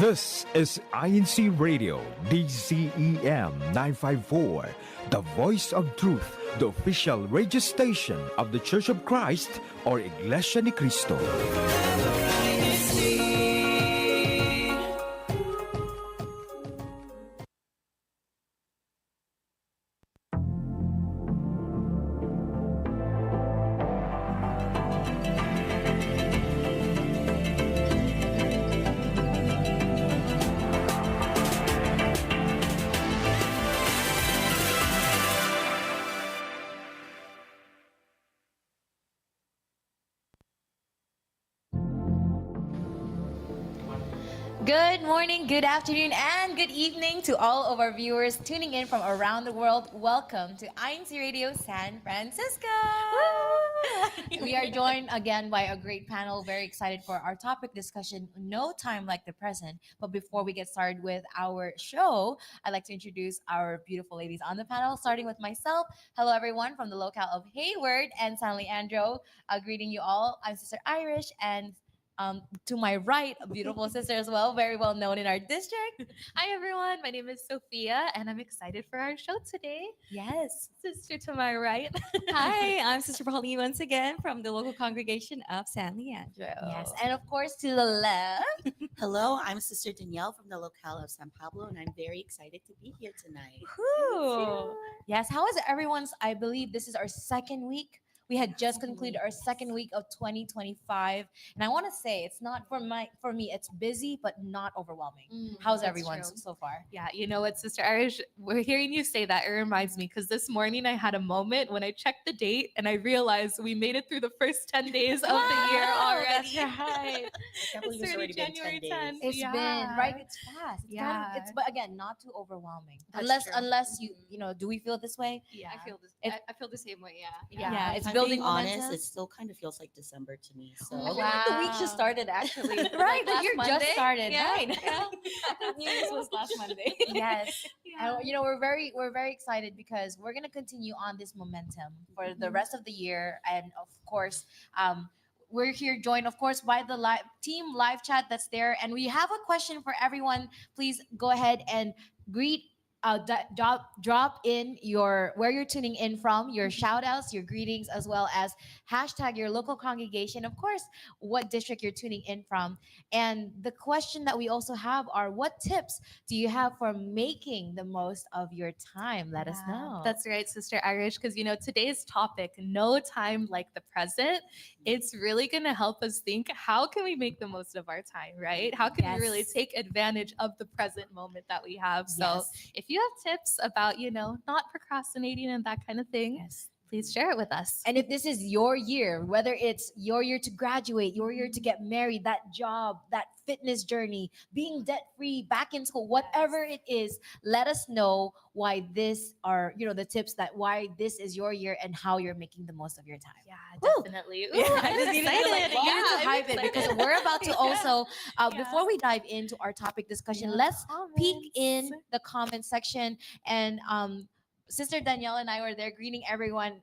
This is INCRadio DCEM 954, the voice of truth, the official radio station of the Church of Christ or Iglesia ni Cristo. Good morning, good afternoon, and good evening to all of our viewers tuning in from around the world. Welcome to INCRadio San Francisco. We are joined again by a great panel. Very excited for our topic discussion, No Time Like the Present. But before we get started with our show, I'd like to introduce our beautiful ladies on the panel, starting with myself. Hello, everyone from the locale of Hayward and San Leandro. Greeting you all. I'm Sister Irish, and to my right, a beautiful sister as well, very well known in our district. Hi everyone, my name is Sophia and I'm excited for our show today. Yes. Sister to my right. Hi, I'm Sister Pauline once again from the local congregation of San Leandro. Yes, and of course to the left. Hello, I'm Sister Danielle from the locale of San Pablo, and I'm very excited to be here tonight. Whew. Yes, how is everyone's? I believe this is our second week. We had just concluded our second week of 2025, and I want to say it's not for me. It's busy but not overwhelming. How's everyone so far? Yeah, you know what, Sister Irish, we're hearing you say that. It reminds me because this morning I had a moment when I checked the date and I realized we made it through the first 10 days of the year already. That's right. I can't believe It's it's already been January 10 days. 10th. It's Yeah. been right. It's fast. It's Yeah. kind of, it's but again not too overwhelming. That's unless true. you know, do we feel this way? Yeah, I feel this. If- I feel the same way. Yeah. Yeah, If it's I'm building being honest, momentum. it still kind of feels like December to me. So I feel like the week just started actually. Right, the last year just Monday. started. Yeah. Right. Yeah. New Year's was last Monday. Yes. Yeah. And you know, we're very excited because we're gonna continue on this momentum for the rest of the year, and of course, we're here joined, of course, by the team live chat that's there, and we have a question for everyone. Please go ahead and greet. Drop in your where you're tuning in from, your shout outs, your greetings, as well as hashtag your local congregation, of course, what district you're tuning in from. And the question that we also have are, what tips do you have for making the most of your time? Let us know. That's right, Sister Irish, because you know today's topic, no time like the present, it's really going to help us think, how can we make the most of our time, right? How can we really Yes. take advantage of the present moment that we have? So Yes. if you have tips about, you know, not procrastinating and that kind of thing, Yes. please share it with us. And if this is your year, whether it's your year to graduate, your year to get married, that job, that fitness journey, being debt free, back in school, whatever it is, let us know why this are, you know, the tips that why this is your year and how you're making the most of your time. Yeah, Woo. definitely. Ooh, Yeah, I I'm just need to feel like, excited. you need Yeah, to I'm hype it because excited. we're about to Yeah. also, Yeah. before we dive into our topic discussion, Yeah, let's peek comments. in the comment section. And Sister Danielle and I were there greeting everyone.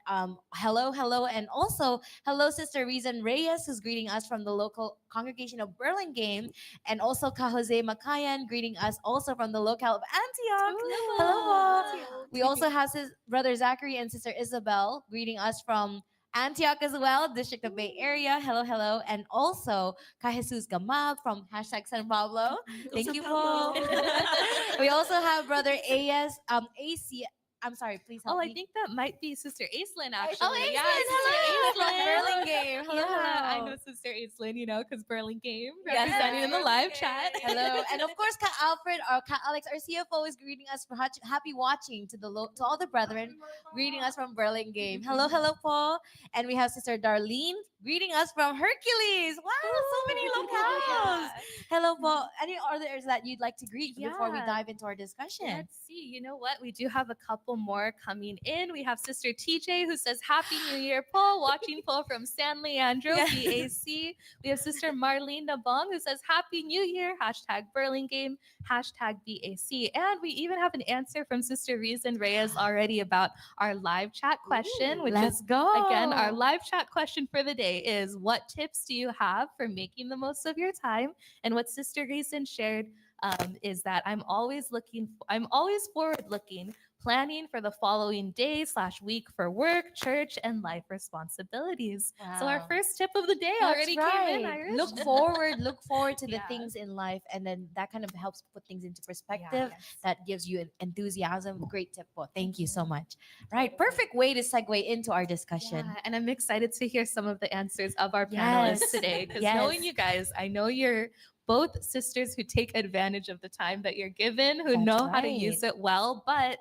Hello, and also hello, Sister Reason Reyes, who's greeting us from the local congregation of Burlingame, and also Ka Jose Makayan greeting us also from the locale of Antioch. Ooh. Hello. We also have his brother Zachary and Sister Isabel greeting us from Antioch as well, District of Bay Area. Hello, and also Ka Jesus Gamab from hashtag San Pablo. Thank San you, Pablo. Paul. We also have brother AC. I'm sorry, please help Oh, me. I think that might be Sister Aislinn, actually. Oh, Aislinn, Yeah, hello. Sister Aislinn. From Burlingame. Hello, Yeah, I hello. know Sister Aislinn, you know, because Burlingame Yes. representing in the live chat. Hello, and of course, Ka Alfred or Ka Alex, our CFO, is greeting us for happy watching to to all the brethren, greeting us from Burlingame. Hello, Paul, and we have Sister Darlene greeting us from Hercules. Wow, so many locales. Hello, Paul. Any others that you'd like to greet before we Yeah. dive into our discussion? Let's see. You know what? We do have a couple more coming in. We have Sister TJ who says, Happy New Year, Paul. Watching Paul from San Leandro, Yes. BAC. We have Sister Marlene Nabong who says, Happy New Year, hashtag Burlingame, hashtag BAC. And we even have an answer from Sister Reason Reyes already about our live chat question, which Let's is go. again, our live chat question for the day is, what tips do you have for making the most of your time? And what Sister Reason shared is that I'm always forward looking, planning for the following day/week for work, church, and life responsibilities. So our Wow. first tip of the day That's already came in, right. Irish. Look forward to the Yeah. things in life, and then that kind of helps put things into Yeah, perspective. yes. That gives you an enthusiasm. Great tip. Well, thank you so much. Right, perfect way to segue into our discussion. Yeah, and I'm excited to hear some of the answers of our Yes. panelists today, because Yes. knowing you guys, I know you're both sisters who take advantage of the time that you're given, who That's know how to right. use it well. But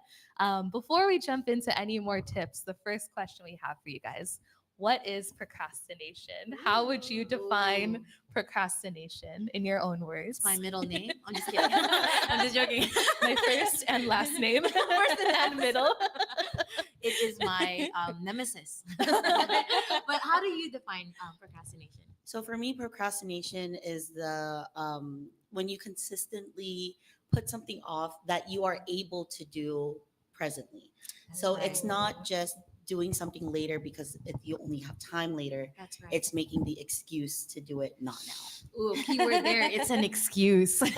before we jump into any more tips, the first question we have for you guys: what is procrastination? How would you define procrastination in your own words? My middle name. I'm just kidding. I'm just joking. My first and last name, first and middle. It is my nemesis. But how do you define procrastination? So for me, procrastination is the when you consistently put something off that you are able to do presently. So it's not just doing something later because you only have time later. That's right. It's making the excuse to do it not now. Ooh, keyword there. It's an excuse. That's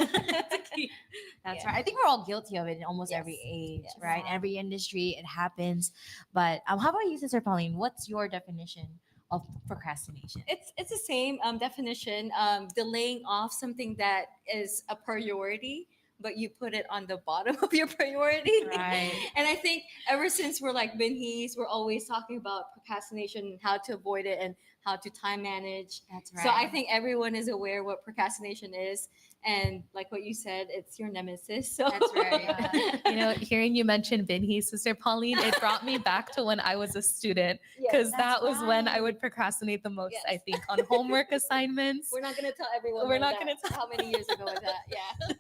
Yeah. right. I think we're all guilty of it in almost Yes. every age, Yes. right? Every industry, it happens. But how about you, Sister Pauline? What's your definition of procrastination? It's the same definition. Delaying off something that is a priority, but you put it on the bottom of your priority. Right. And I think ever since we're like Binhees, we're always talking about procrastination and how to avoid it and how to time manage. That's right. So I think everyone is aware what procrastination is. And like what you said, it's your nemesis. So That's right. You know, hearing you mention Binhi, Sister Pauline, it brought me back to when I was a student, because that was when I would procrastinate the most, Yes. I think, on homework assignments. we're not gonna tell everyone. We're though not gonna how many years ago was that? Yeah.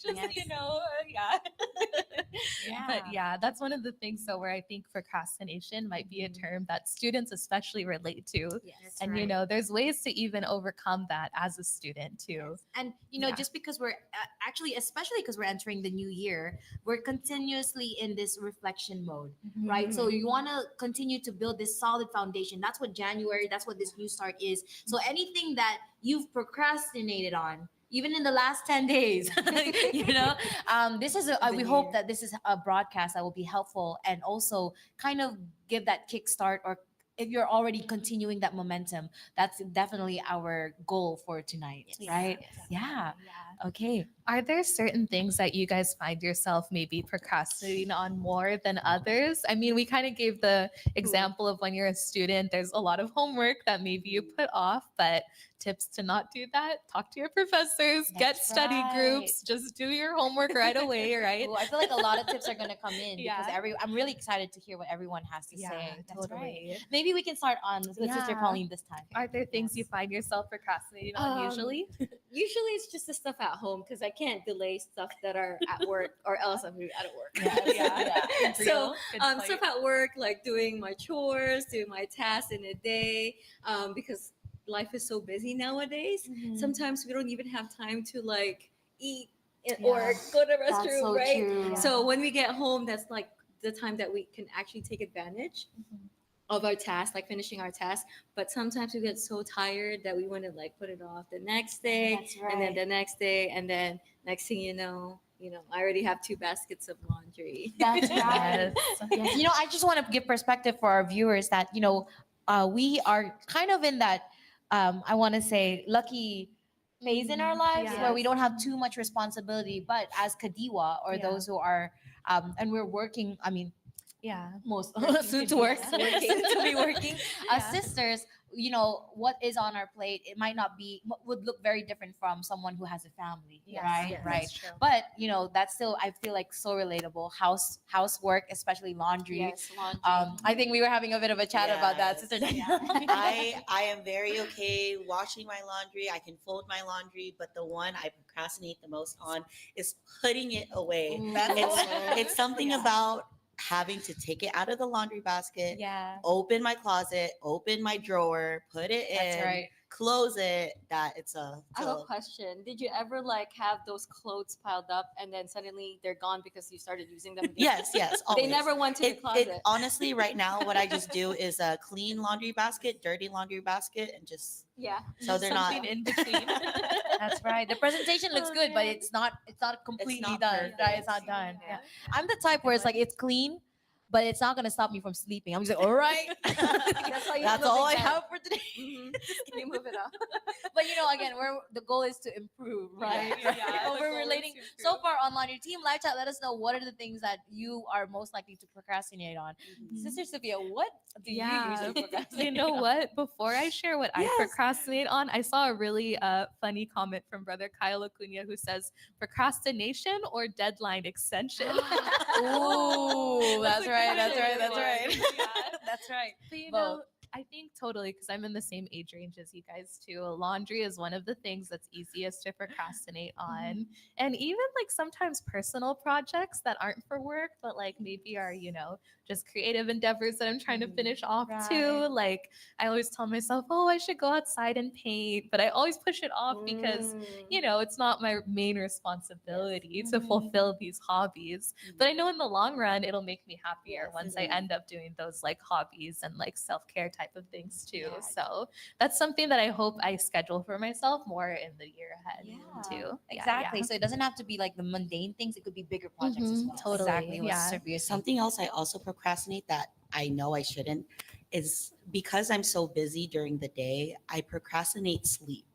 Just, Yes. you know, yeah. Yeah. But yeah, that's one of the things, so where I think procrastination might be a term that students especially relate to. Yes. And you know, there's ways to even overcome that as a student too. And you know, Yeah. just because we're actually, especially because we're entering the new year, we're continuously in this reflection mode, right? So you want to continue to build this solid foundation. That's what January, that's what this new start is. So anything that you've procrastinated on, even in the last 10 days, you know, this is we hope that this is a broadcast that will be helpful and also kind of give that kickstart, or if you're already continuing that momentum, that's definitely our goal for tonight, right? Yeah. Okay. Are there certain things that you guys find yourself maybe procrastinating on more than others? I mean, we kind of gave the example of when you're a student, there's a lot of homework that maybe you put off, but tips to not do that: talk to your professors, get That's study right. groups, just do your homework right away, right? Ooh, I feel like a lot of tips are going to come in Yeah. because I'm really excited to hear what everyone has to say. That's totally. right. Maybe we can start on with Sister Yeah. Pauline this time. Are there things you find yourself procrastinating on usually? Usually it's just the stuff at home because I can't delay stuff that are at work or else I'm out of work. Yeah. So Good point. stuff at work, like doing my chores, doing my tasks in a day, because life is so busy nowadays. Sometimes we don't even have time to like eat or go to the That's restroom, so right? true. So when we get home, that's like the time that we can actually take advantage of our task, like finishing our task. But sometimes we get so tired that we want to like put it off the next day, That's and then right. the next day, and then next thing you know, I already have 2 baskets of laundry. That's right. Yes. Yes. You know, I just want to give perspective for our viewers that, you know, we are kind of in that, I want to say, lucky phase in our lives where we don't have too much responsibility. But as Kadiwa, or Yeah. those who are, and we're working, I mean, Yeah. most Working soon to to be- work, yeah. soon to be working. As Yeah. sisters, you know, what is on our plate, it might not be, would look very different from someone who has a family, Yes, right? yes, Right. that's true. But you know, that's still, I feel like, so relatable. Housework, especially laundry. Yes, laundry. I think we were having a bit of a chat about that, Yes. Sister Danielle. I am very okay washing my laundry. I can fold my laundry, but the one I procrastinate the most on is putting it away. It's something about having to take it out of the laundry basket, Yeah. open my closet, open my drawer, put it in. That's right. close it, that it's a I have a question. Did you ever like have those clothes piled up and then suddenly they're gone because you started using them again? Yes, They always. never went to the closet. Honestly, right now, what I just do is a clean laundry basket, dirty laundry basket, and just Yeah. so they're not. Something in between. That's right. The presentation looks good, but Okay. it's not completely not done. perfect. Right? It's not done. Yeah. Yeah. I'm the type where it's like it's clean, but it's not gonna stop me from sleeping. I'm just like, all right. That's why you That's have a all I big bed. have for today. Mhm. Can you move it up? But again, the goal is to improve, right? Yeah, yeah, But the we're goal is relating to so improve. far online. Your team live chat. Let us know what are the things that you are most likely to procrastinate on. Mhm. Sister Sophia, what do you Yeah. usually procrastinate? You know on? what? Before I share what I Yes. procrastinate on, I saw a really funny comment from Brother Kyle Acuna who says procrastination or deadline extension. Ooh, that's right. That's right. That's right. Yeah. That's right. But you Both. know, I think totally because I'm in the same age range as you guys too. Laundry is one of the things that's easiest to procrastinate on. And even like sometimes personal projects that aren't for work, but like maybe are, just creative endeavors that I'm trying to finish off too. Right. Like I always tell myself, oh, I should go outside and paint, but I always push it off because, it's not my main responsibility to Mhm. fulfill these hobbies. But I know in the long run, it'll make me happier Yes, once it I is. end up doing those like hobbies and like self-care type of things too. Yeah. So that's something that I hope I schedule for myself more in the year ahead Yeah. too. Yeah, Exactly. yeah. So it doesn't have to be like the mundane things. It could be bigger projects as Mhm, well. totally. Exactly what Yeah. Sophia said. Something else I also procrastinate that I know I shouldn't is because I'm so busy during the day, I procrastinate sleep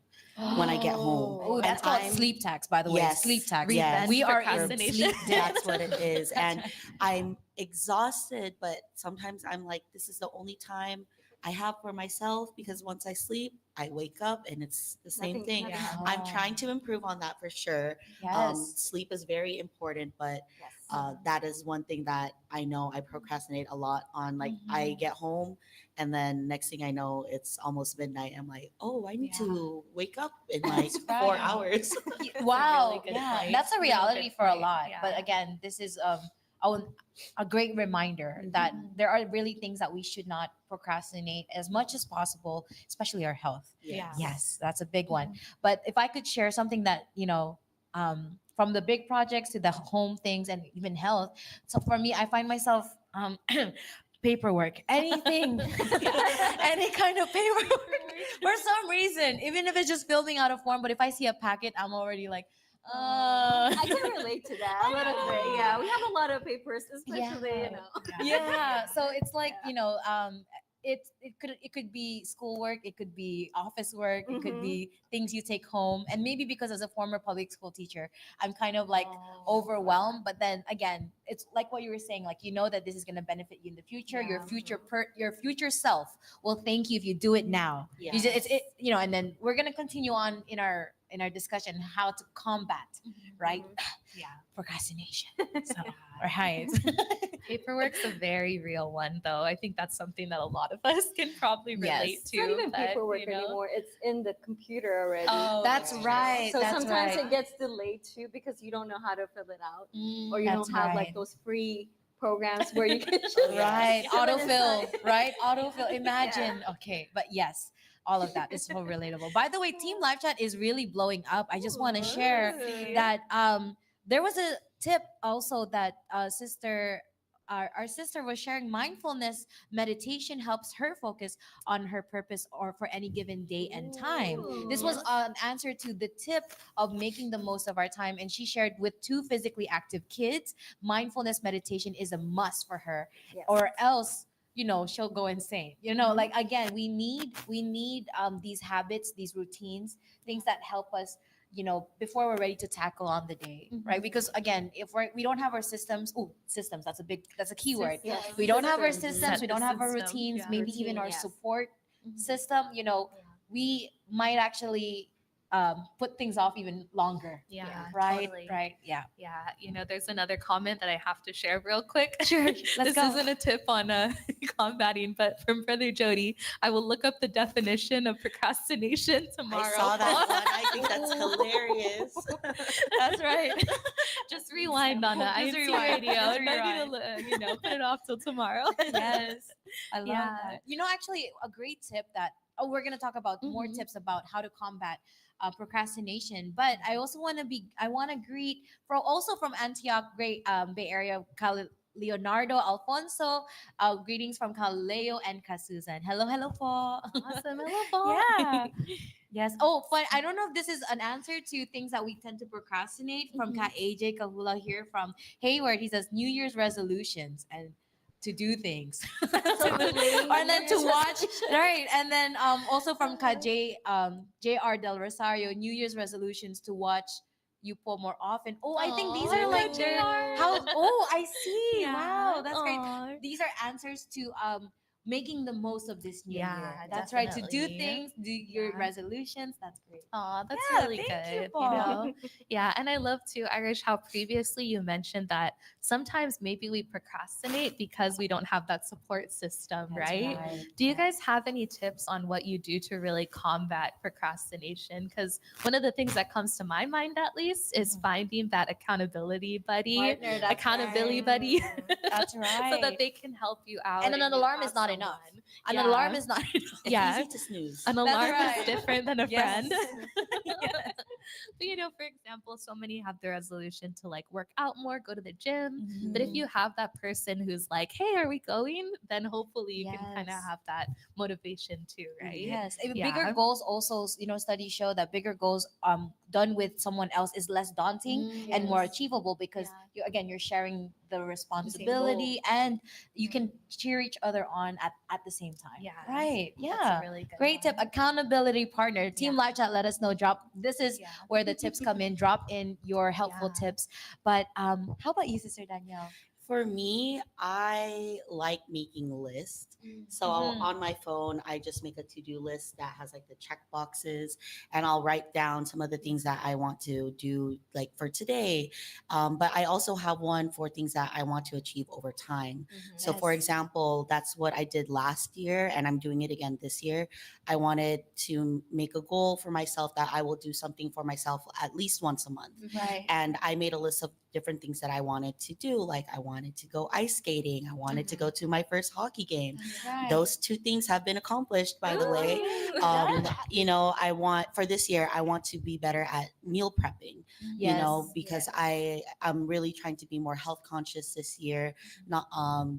when I get home. Oh, that's And called I'm- sleep tax, by the way. Yes, Sleep tax. yes. We are in Procrastination. sleep debt. That's what it is. That's And right. I'm exhausted, but sometimes I'm like, this is the only time I have for myself because once I sleep, I wake up and it's the same thing. Yeah. I'm trying to improve on that for sure. Yes. Sleep is very important, but Yes. that is one thing that I know I procrastinate a lot on. Like I Mhm. get home and then next thing I know, it's almost midnight. I'm like, oh, I need Yeah. to wake up in like That's 4 right. hours. Wow. really good Yeah. point. That's a Really reality good for a point. lot. Yeah. But again, this is a great reminder that there are really things that we should not procrastinate as much as possible, especially our health. Yeah. Yes, that's a big one. But if I could share something that, from the big projects to the home things and even health. So for me, I find myself paperwork, anything, any kind of paperwork for some reason, even if it's just filling out a form. But if I see a packet, I'm already like, I can relate to that a little bit. Yeah, we have a lot of papers, especially yeah. So it's like it could be schoolwork, it could be office work, it could Mhm. be things you take home, and maybe because as a former public school teacher, I'm kind of like overwhelmed. But then again, it's like what you were saying, like that this is going to benefit you in the future. Your your future self will thank you if you do it now. Yeah. You just, and then we're gonna continue on in our discussion how to combat right Yeah. procrastination. So right. Paperwork's a very real one, though. I think that's something that a lot of us can probably relate Yes. to. It's not even but, paperwork anymore. It's in the computer already. Oh, That's true. right. So that's sometimes right. it gets delayed too because you don't know how to fill it out, Mm, or you that's don't have right. like those free programs where you can just Right, fill it autofill, inside. right? Autofill. Imagine. Okay, but yes, all of that is so relatable. By the way, Team Live Chat is really blowing up. I just want to share Ooh. that there was a tip also that our sister was sharing. Mindfulness meditation helps her focus on her purpose or for any given day and time. This was an answer to the tip of making the most of our time, and she shared with 2 physically active kids, mindfulness meditation is a must for her, Yes. or else she'll go insane. Like again, we need these habits, these routines, things that help us before we're ready to tackle on the day, right? Because again, if we don't have our systems, that's a key word. Yes. We don't have our Systems. systems, Set we the don't have our system, routines, yeah. maybe even Routine, our yes. support system, we might actually put things off even longer. Yeah, Right. totally. Right. Yeah. Yeah, there's another comment that I have to share real quick. Sure, let's This go. isn't a tip on combating, but from Brother Jody, I will look up the definition of procrastination tomorrow. I saw that one. I think that's hilarious. That's right. Just rewind on that. Just INC rewind. Radio. Just No need rewind. to, put it off till tomorrow. Yes. I love Yeah. that. Actually, a great tip that we're gonna talk about more Mhm. tips about how to combat procrastination. But I also I want to greet from also from Antioch, great Bay Area, Leonardo Alfonso. Greetings from Caleo and Kasusan. Hello, hello po. Awesome. Hello, Paul. Yeah. Yes. Oh, but I don't know if this is an answer to things that we tend to procrastinate. From Ka AJ Kahula here from Hayward, he says New Year's resolutions and to do things. Absolutely. And then New to Year's watch, resolution. right? And then also from Ka JR Del Rosario, New Year's resolutions to watch you po more often. Oh, I think these Aw, I are like love their JR. how. Oh, I see. Yeah. Wow, that's great. Aw. These are answers to making the most of this new Yeah, year. That's right. To do definitely. things, do your Yeah. resolutions. That's great. Oh, that's Yeah, really thank good. you, You Paul. know, yeah, and I love too, Irish, how previously you mentioned that sometimes maybe we procrastinate because we don't have that support system, That's right? Do you guys have any tips on what you do to really combat procrastination? Because one of the things that comes to my mind, at least, is Mhm. finding that accountability buddy, Partner, that's accountability right. buddy, That's right. so that they can help you out. And an you alarm is have not enough. someone. An Yeah. alarm is not enough. It's Yeah. easy to snooze. An That's alarm right. is different than a Yes. friend. But for example, so many have the resolution to like work out more, go to the gym. But if Mhm. you have that person who's like, hey, are we going? Then hopefully you can kind of Yes. have that motivation too, right? Yes, Yeah. bigger goals also, studies show that bigger goals done with someone else is less daunting and more Yes. achievable because Yeah. you're sharing the responsibility and you can cheer each other on at the same time. Yeah. Right. That's Yeah. a really good Great tip. one. Accountability partner. Team Yeah. Live Chat, let us know. This is Yeah. where the tips come in. Drop in your helpful Yeah. tips. But how about you, Sister Danielle? For me, I like making lists. So Mhm. on my phone, I just make a to-do list that has like the check boxes, and I'll write down some of the things that I want to do like for today. But I also have one for things that I want to achieve over time. So for Yes. example, that's what I did last year, and I'm doing it again this year. I wanted to make a goal for myself that I will do something for myself at least once a month. Right. And I made a list of different things that I wanted to do. Like I wanted to go ice skating. I wanted to go to my first hockey game. That's right. Those two things have been accomplished, by the way. I want for this year, I want to be better at meal prepping, Yes. because I'm really trying to be more health conscious this year, not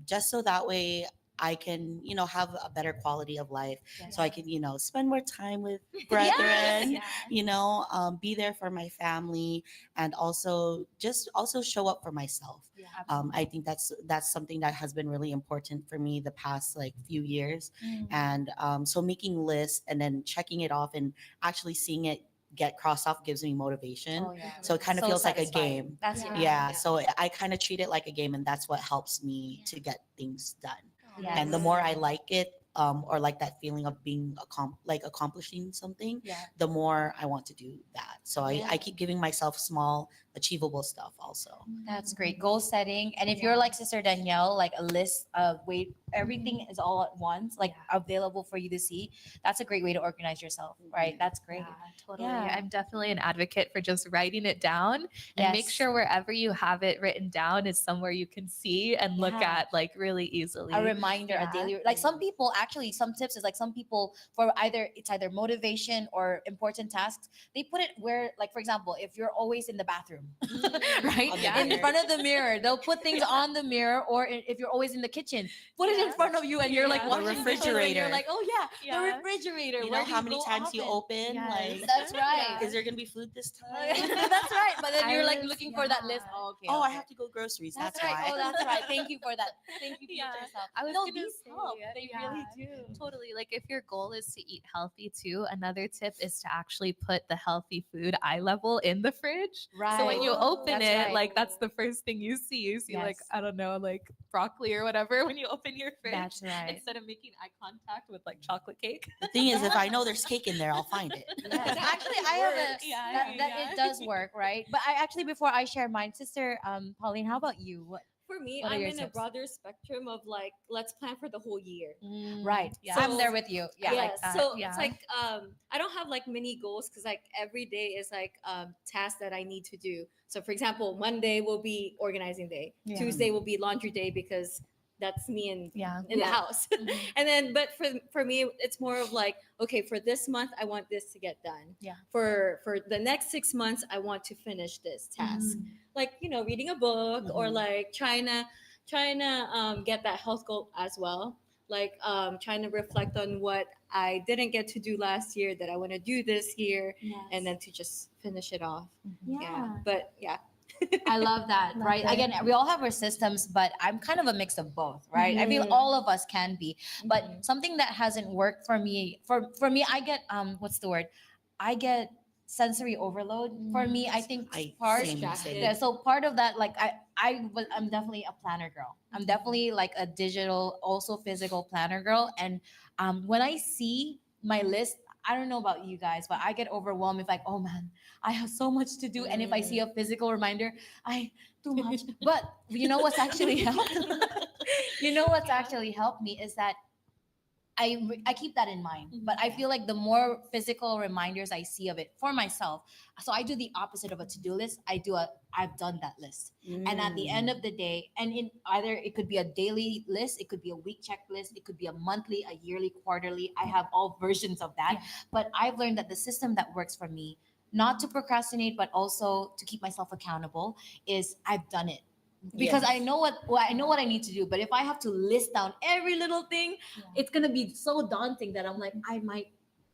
just so that way I can, have a better quality of life, so I can, spend more time with brethren, Yeah. be there for my family, and also show up for myself. I think that's something that has been really important for me the past like few years. And so making lists and then checking it off and actually seeing it get crossed off gives me motivation. Oh yeah. So it kind of feels like a game. That's Yeah. it. Yeah, so I kind of treat it like a game, and that's what helps me to get things done. Yes. And the more I like it, or like that feeling of being accomplishing something, Yeah. the more I want to do that. So Yeah. I keep giving myself small, achievable stuff also. That's great. Goal setting. And if you're like Sister Danielle, like a list of everything is all at once, like available for you to see. That's a great way to organize yourself, right? That's great. Yeah, totally. Yeah. I'm definitely an advocate for just writing it down and make Yes. sure wherever you have it written down is somewhere you can see and look Yeah. at like really easily. A reminder, Yeah. a daily, like some people actually, some tips is like some people for either motivation or important tasks, they put it where, like for example, if you're always in the bathroom, right? On the In mirror. front of the mirror, they'll put things on the mirror, or if you're always in the kitchen, put it in front of you and you're like Yeah. watching The dishes and refrigerator. you're like, oh yeah, Yeah. the refrigerator. You Where know do how many go times you often? open? Yes. Like, That's right. is there gonna be food this time? That's right. But then you're like Iris, looking for that list. yeah. Oh, okay. Oh, I okay. have to go groceries. That's That's right. why. Oh, that's right. Thank you for that. Thank you, Yeah. future self. I was No, gonna these say, help. They really do. Totally. Like if your goal is to eat healthy too, another tip is to actually put the healthy food eye level in the fridge. Right. So when you open That's it, right. like that's the first thing you see. You see like, Yes. I don't know, like broccoli or whatever when you open your fridge. That's right. Instead of making eye contact with like chocolate cake. The thing is, if I know there's cake in there, I'll find it. Yes. Actually, I have a Yeah, that yeah. it does work, right? But I actually, before I share mine, Sister Pauline, how about you? What? For me, What are I'm your in a tips? broader spectrum of like, let's plan for the whole year. Right. Yeah. I'm So- there with you. Yeah. Yeah, like that, so yeah. it's like I don't have like mini goals because like every day is like tasks that I need to do. So for example, Monday will be organizing day, Yeah. Tuesday will be laundry day because that's me in Yeah. the house. Mhm. And then, but for me, it's more of like, okay, for this month, I want this to get done. Yeah. For the next 6 months, I want to finish this task. Like, reading a book, or like trying to get that health goal as well. Like, trying to reflect on what I didn't get to do last year that I want to do this year, and then to just finish it off. Yeah. But yeah. I love that, Love right? that. Again, we all have our systems, but I'm kind of a mix of both, right? I feel Mhm. all of us can be. But Mhm. something that hasn't worked for me, for me, I get what's the word? I get sensory overload. For me, I think part Distracted. yeah, so part of that, like I'm definitely a planner girl. I'm definitely like a digital, also physical planner girl. And when I see my list, I don't know about you guys, but I get overwhelmed if like, oh man, I have so much to do. And if I see a physical reminder, I too much. But you know what's actually helped? You know what's actually helped me is that I keep that in mind. But I feel like the more physical reminders I see of it for myself, so I do the opposite of a to-do list. I've done that list. And at the end of the day, and in either it could be a daily list, it could be a week checklist, it could be a monthly, a yearly, quarterly. I have all versions of that. Yeah. But I've learned that the system that works for me, not to procrastinate, but also to keep myself accountable, is I've done it. Because I know what I need to do. But if I have to list down every little thing, it's gonna be so daunting that I'm like, I might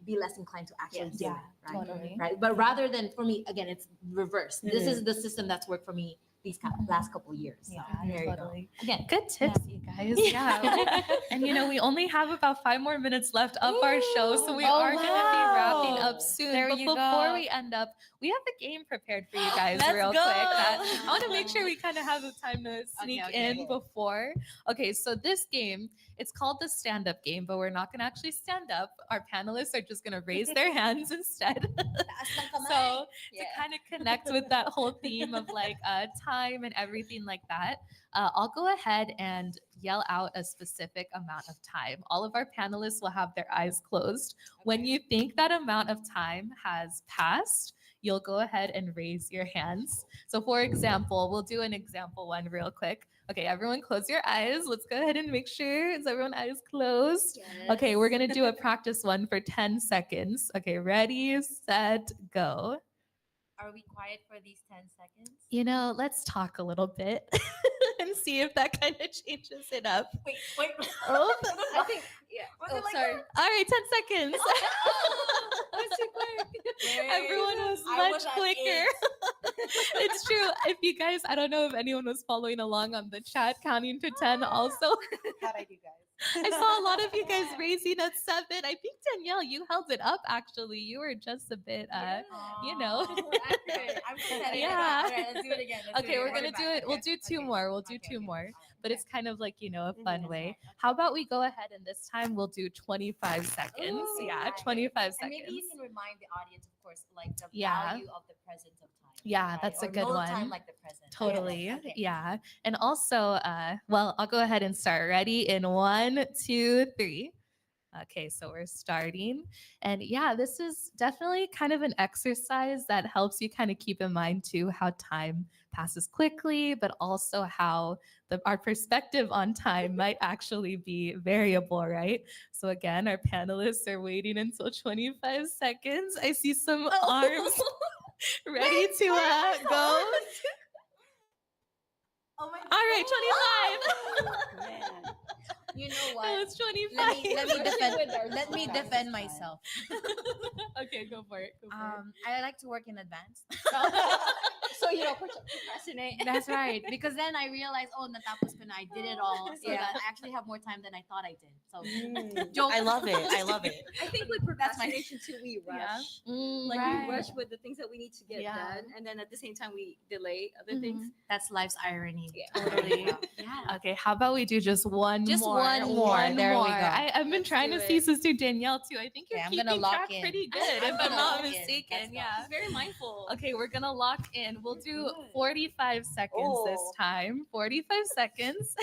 be less inclined to actually Yes. do Yeah, it. Right. totally. Right. But rather than, for me, again, it's reverse. This is the system that's worked for me these last couple years. So, Yeah, there you go. totally. Again, Good tips, you guys. Yeah. And we only have about 5 more minutes left of our show, so we Oh, are going to be wrapping wow. up soon. There but you before go. we end up, we have a game prepared for you guys Let's real go. quick. I want to make sure we kind of have the time to sneak Okay. in before. Okay, so this game, it's called the stand-up game, but we're not going to actually stand up. Our panelists are just going to raise their hands instead. So to kind of connect with that whole theme of like time and everything like that, I'll go ahead and yell out a specific amount of time. All of our panelists will have their eyes closed. When you think that amount of time has passed, you'll go ahead and raise your hands. So for example, we'll do an example one real quick. Okay, everyone close your eyes. Let's go ahead and make sure, is everyone eyes closed? Okay, we're gonna do a practice one for 10 seconds. Okay, ready, set, go. Are we quiet for these 10 seconds? Let's talk a little bit and see if that kind of changes it up. Wait. Oh, I think, yeah. Was Oh, it like sorry. all right, 10 seconds. That's too quick. Everyone was I much was at quicker. It's true. If you guys, I don't know if anyone was following along on the chat, counting to 10 also. How'd I do, guys? I saw a lot of you guys raising at 7. I think, Danielle, you held it up, actually. You were just a bit, you know. I'm pathetic. Yeah. All right, let's do it again. Okay, we're going to do it. We'll do two more. We'll do two more. But it's kind of like, a fun way. How about we go ahead and this time we'll do 25 seconds. Ooh, Yeah, okay. 25 And seconds. maybe you can remind the audience, of course, like the Yeah. value of the presence of time. Yeah, right? that's a Or good no one. time like the present. Totally. Okay. Yeah. And also, well, I'll go ahead and start. Ready? In 1, 2, 3. Okay, so we're starting. And yeah, this is definitely kind of an exercise that helps you kind of keep in mind too how time passes quickly, but also how our perspective on time might actually be variable, right? So again, our panelists are waiting until 25 seconds. I see some arms ready to go. Oh my All right, 25. Man. You know That what? was 25. Let me defend myself. Okay, go for it. Go for it. I like to work in advance. So you don't procrastinate. That's right. Because then I realized, natapos ko na. I did it all. So Yeah. that I actually have more time than I thought I did. So Joke. I love it. I love it. I think with procrastination too, we rush. Like we rush with the things that we need to get Yeah. done, and then at the same time we delay other Mhm. things. that's life's irony. Yeah. Totally. Yeah. Okay, how about we do just one Just more? one more. There we go. I've been Let's trying do to it. see Sister Danielle too. I think you're Okay, I'm keeping gonna lock track in. pretty good, I'm if I'm gonna not lock in. mistaken. Let's go. Yeah. She's very mindful. Okay, we're gonna lock in. We'll do Good. 45 seconds this Oh. time. 45 seconds.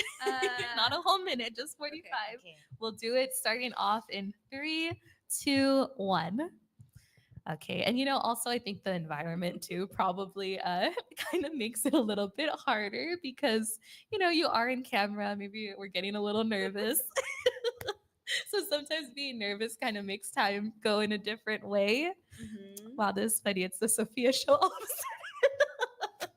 Not a whole minute, just 45. Okay. We'll do it starting off in 3, 2, 1. Okay. And also I think the environment too probably kind of makes it a little bit harder because you are in camera. Maybe we're getting a little nervous. So sometimes being nervous kind of makes time go in a different way. Mhm. Wow, this is funny. It's the Sophia show all of a sudden.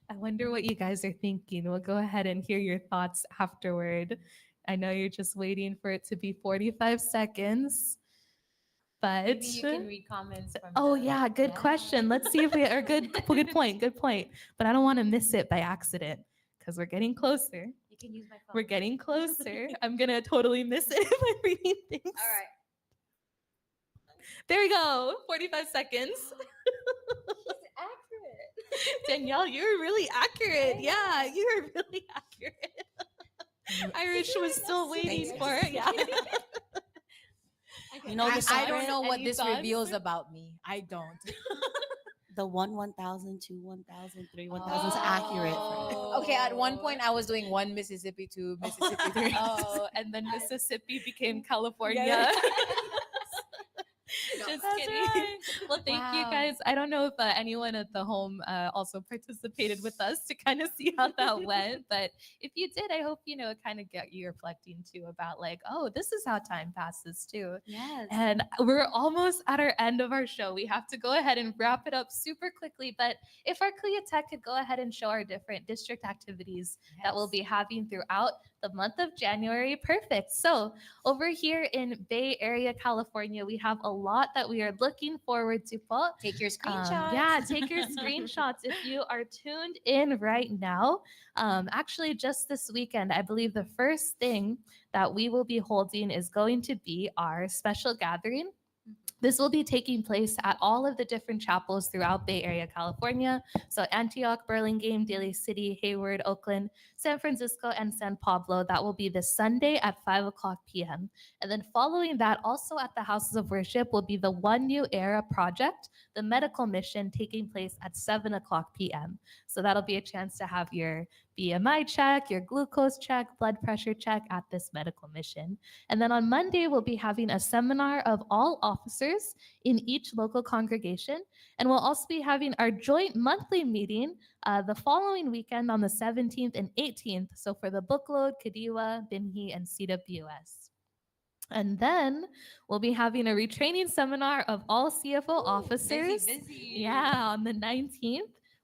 I wonder what you guys are thinking. We'll go ahead and hear your thoughts afterward. I know you're just waiting for it to be 45 seconds. But Maybe you can read comments from oh the- yeah, good question. Let's see if we are good. Good point. Good point. But I don't want to miss it by accident because we're getting closer. You can use my phone. We're getting closer. I'm gonna totally miss it if I'm reading things. All right. There we go. 45 seconds. She's accurate. Danielle, you're really accurate. Yeah, you're really accurate. Irish was still waiting for it. Yeah. You know the I secret? don't know what Any this thoughts? reveals about me. I don't. The 1,000, 2, 1,000, 3, 1,000 is accurate. Okay, at one point I was doing 1 Mississippi, 2 Mississippi, 3. Oh, and then Mississippi became California. Just That's kidding. right. Well, thank you Wow. guys. I don't know if anyone at the home also participated with us to kind of see how that went, but if you did, I hope it kind of get you reflecting too about like, oh, this is how time passes too. Yes. And we're almost at our end of our show. We have to go ahead and wrap it up super quickly. But if our CLIA Tech could go ahead and show our different district activities that we'll be having throughout the month of January. Perfect. So over here in Bay Area, California, we have a lot that we are looking forward to. Po. Take your screenshots. Yeah, take your screenshots if you are tuned in right now. Actually, just this weekend, I believe the first thing that we will be holding is going to be our special gathering. This will be taking place at all of the different chapels throughout Bay Area, California. So Antioch, Burlingame, Daly City, Hayward, Oakland, San Francisco, and San Pablo. That will be this Sunday at 5 o'clock p.m. And then following that, also at the houses of worship will be the One New Era Project, the medical mission taking place at 7 o'clock p.m. So that'll be a chance to have your BMI check, your glucose check, blood pressure check at this medical mission. And then on Monday, we'll be having a seminar of all officers in each local congregation. And we'll also be having our joint monthly meeting the following weekend on the 17th and 18th. So for the Bookload, Kadiwa, Binhi, and CWS. And then we'll be having a retraining seminar of all CFO officers. Busy. Yeah, on the 19th,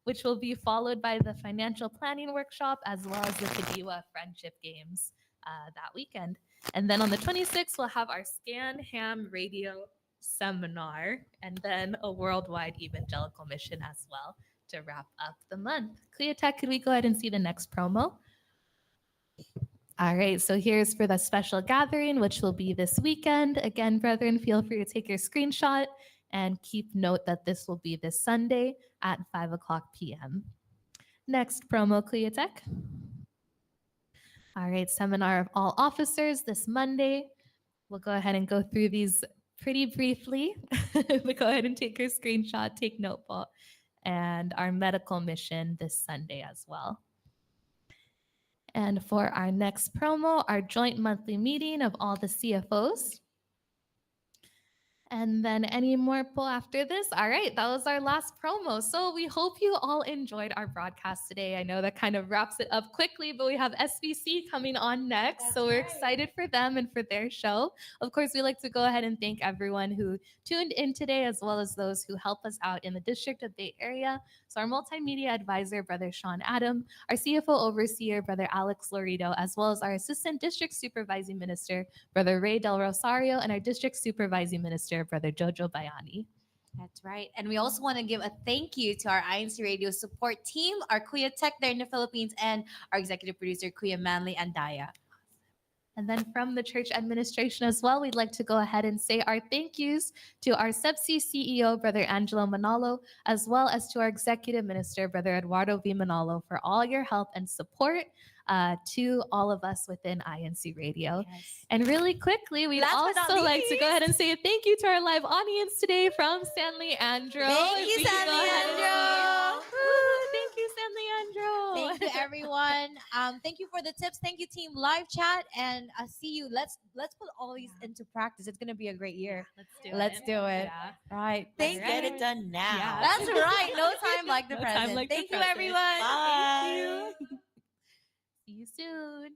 which will be followed by the financial planning workshop as well as the Kadiwa friendship games that weekend. And then on the 26th, we'll have our Scan Ham Radio seminar and then a worldwide evangelical mission as well to wrap up the month. CLIA Tech, could we go ahead and see the next promo? All right, so here's for the special gathering, which will be this weekend. Again, brethren, feel free to take your screenshot and keep note that this will be this Sunday at 5 o'clock p.m. Next promo, CLIA Tech. All right, seminar of all officers this Monday. We'll go ahead and go through these pretty briefly. But go ahead and take your screenshot, take note, Paul. And our medical mission this Sunday as well. And for our next promo, our joint monthly meeting of all the CFOs. And then any more pull after this? All right, that was our last promo. So we hope you all enjoyed our broadcast today. I know that kind of wraps it up quickly, but we have SBC coming on next. So we're excited for them and for their show. Of course, we like to go ahead and thank everyone who tuned in today, as well as those who help us out in the District of Bay Area. So our multimedia advisor, Brother Sean Adam, our CFO overseer, Brother Alex Lorido, as well as our Assistant District Supervising Minister, Brother Ray Del Rosario, and our District Supervising Minister, Brother Jojo Bayani. That's right. And we also want to give a thank you to our INC Radio support team, our Kuya Tech there in the Philippines, and our executive producer, Kuya Manley and Daya. And then from the church administration as well, we'd like to go ahead and say our thank yous to our SEPSI CEO, Brother Angelo Manalo, as well as to our executive minister, Brother Eduardo V. Manalo, for all your help and support to all of us within INC Radio. Yes. And really quickly, we'd Last but not also like to least. go ahead and say a thank you to our live audience today from San Leandro. Thank If you, we could San go ahead and Leandro. see- Woo, thank you, San Leandro. Thank you, everyone. Thank you for the tips. Thank you, team live chat, and see you. Let's put all these into practice. It's gonna be a great year. Let's do it. Yeah. Right. Let's Thank get you. it done now. Yeah. That's right. No time like the No time present. like the Thank you, present. everyone. Bye. See you soon.